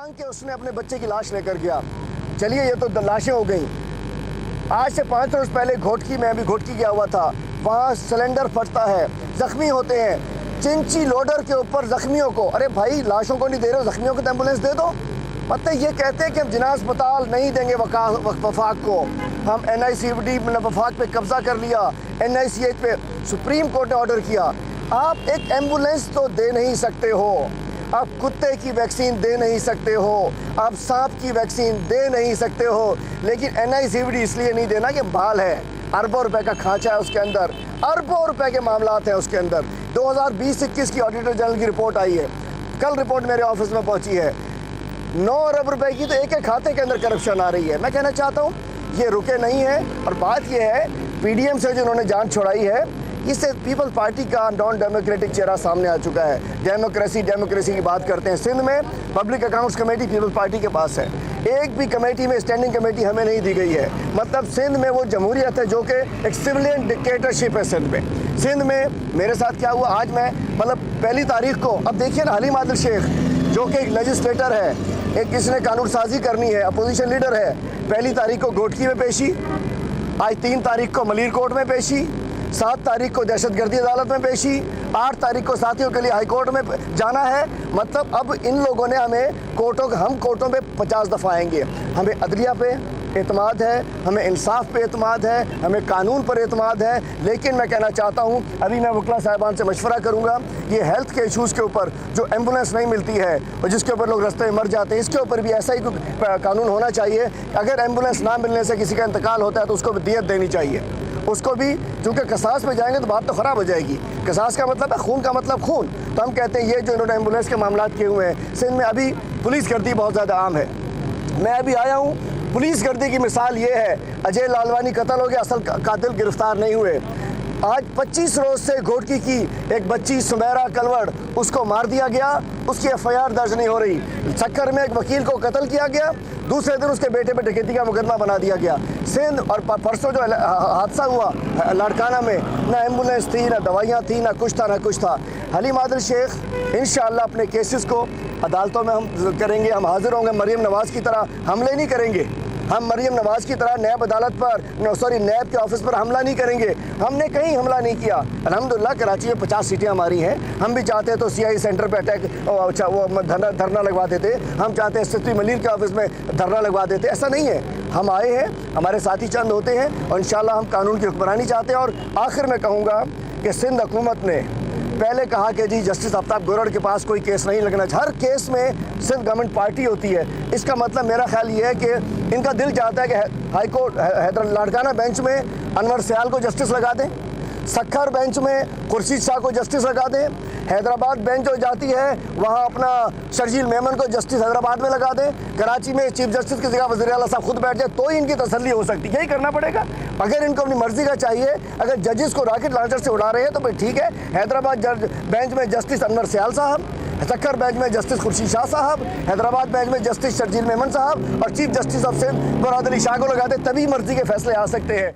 टांग के उसने अपने बच्चे की लाश लेकर गया। चलिए ये तो लाशें हो गई। आज से 5 रोज पहले घोटकी में, अभी घोटकी गया हुआ था, वहाँ सिलेंडर फटता है, जख्मी होते हैं। चिंची लोडर के ऊपर जख्मियों को, अरे भाई लाशों को नहीं दे रहे हो, जख्मियों को तो एम्बुलेंस दे दो। मतलब ये कहते हैं कि हम जिना अस्पताल नहीं देंगे वफाक को, हम NICVD वफाक पे कब्जा कर लिया, NICH पे सुप्रीम कोर्ट ने ऑर्डर किया। आप एक एम्बुलेंस तो दे नहीं सकते हो, आप कुत्ते की वैक्सीन दे नहीं सकते हो, आप सांप की वैक्सीन दे नहीं सकते हो, लेकिन NICVD इसलिए नहीं देना कि बाल है, अरबों रुपए का खांचा है उसके अंदर, अरबों रुपए के मामलात हैं उसके अंदर। 2020-21 की ऑडिटर जनरल की रिपोर्ट आई है, कल रिपोर्ट मेरे ऑफिस में पहुंची है। 9 अरब रुपए की तो एक एक खाते के अंदर करप्शन आ रही है। मैं कहना चाहता हूँ ये रुके नहीं है। और बात ये है, PDM से जिन्होंने जान छोड़ाई है, इससे पीपल्स पार्टी का नॉन डेमोक्रेटिक चेहरा सामने आ चुका है। डेमोक्रेसी की बात करते हैं। सिंध में public accounts committee Peoples Party के पास है, एक भी कमेटी में स्टैंडिंग कमेटी हमें नहीं दी गई है। मतलब सिंध में वो जमहूरियत है जो कि एक सिविलियन डिक्टेटरशिप है सिंध में। सिंध में मेरे साथ क्या हुआ, आज मैं मतलब 1 तारीख को, अब देखिए ना, हलीम आदिल शेख जो कि एक लेजिस्लेटर है, एक किसने कानून साजी करनी है, अपोजिशन लीडर है, 1 तारीख को घोटकी में पेशी, आज 3 तारीख को मलीर कोर्ट में पेशी, 7 तारीख को दहशतगर्दी अदालत में पेशी, 8 तारीख को साथियों के लिए हाई कोर्ट में जाना है। मतलब अब इन लोगों ने हमें हम कोर्टों पे 50 दफ़ा आएंगे। हमें अदलिया पे एतमाद है, हमें इंसाफ पे एतमाद है, हमें कानून पर एतमाद है। लेकिन मैं कहना चाहता हूँ, अभी मैं वकला साहिबान से मशवरा करूँगा, ये हेल्थ के इशूज़ के ऊपर जो एम्बुलेंस नहीं मिलती है और जिसके ऊपर लोग रास्ते में मर जाते हैं, इसके ऊपर भी ऐसा ही कानून होना चाहिए। अगर एम्बुलेंस ना मिलने से किसी का इंतकाल होता है तो उसको भी दियत देनी चाहिए, उसको भी, क्योंकि कसास में जाएंगे तो बात तो ख़राब हो जाएगी। कसास का मतलब है खून का मतलब खून। तो हम कहते हैं ये जो इन्होंने एम्बुलेंस के मामला किए हुए हैं सिंध में, अभी पुलिस गर्दी बहुत ज़्यादा आम है। मैं अभी आया हूँ, पुलिस गर्दी की मिसाल ये है, अजय लालवानी कत्ल हो गया, असल कातिल गिरफ्तार नहीं हुए। आज 25 रोज से घोटकी की एक बच्ची सुमेरा कलवड़, उसको मार दिया गया, उसकी FIR दर्ज नहीं हो रही। सक्कर में एक वकील को कत्ल किया गया, दूसरे दिन उसके बेटे पे डकैती का मुकदमा बना दिया गया। सिंध और परसों जो हादसा हुआ लाड़काना में, ना एम्बुलेंस थी, ना दवाइयाँ थी, ना कुछ था। हलीम आदिल शेख इंशाअल्लाह अपने केसेस को अदालतों में हम करेंगे, हम हाजिर होंगे। मरीम नवाज़ की तरह हमले नहीं करेंगे, हम मरीम नवाज़ की तरह नैब अदालत पर, नैब के ऑफिस पर हमला नहीं करेंगे। हमने कहीं हमला नहीं किया। अल्हम्दुलिल्लाह कराची में 50 सीटें हमारी हैं। हम भी चाहते हैं तो CI सेंटर पर अटैक वो धरना लगवा देते, हम चाहते हैं SSP मलीर के ऑफिस में धरना लगवा देते। ऐसा नहीं है, हम आए हैं, हमारे साथी चंद होते हैं और इंशाअल्लाह हम कानून की हुक्मरानी चाहते हैं। और आखिर में कहूँगा कि सिंध हुकूमत ने पहले कहा कि जी जस्टिस आफ्ताब गोरड़ के पास कोई केस नहीं लगना, हर केस में सिंध गवर्नमेंट पार्टी होती है। इसका मतलब मेरा ख्याल ये है कि इनका दिल चाहता है कि हाई कोर्ट लाड़काना बेंच में अनवर सयाल को जस्टिस लगा दें, सक्खर बेंच में खुर्शीद शाह को जस्टिस लगा दें, हैदराबाद बेंच जो जाती है वहाँ अपना शर्जील मेमन को जस्टिस हैदराबाद में लगा दें, कराची में चीफ जस्टिस की जगह वज़ीर आला साहब खुद बैठ जाए, तो ही इनकी तसल्ली हो सकती है। यही करना पड़ेगा। अगर इनको अपनी मर्जी का चाहिए, अगर जजेस को रॉकेट लॉन्चर से उड़ा रहे हैं तो फिर ठीक है। हैदराबाद बेंच में जस्टिस अनवर सयाल साहब, सक्खर बेंच में जस्टिस खुर्शीद शाह साहब, हैदराबाद बेंच में जस्टिस शर्जील मेमन साहब और chief justice of Sindh Murad Ali Shah को लगा दे, तभी मर्जी के फैसले आ सकते हैं।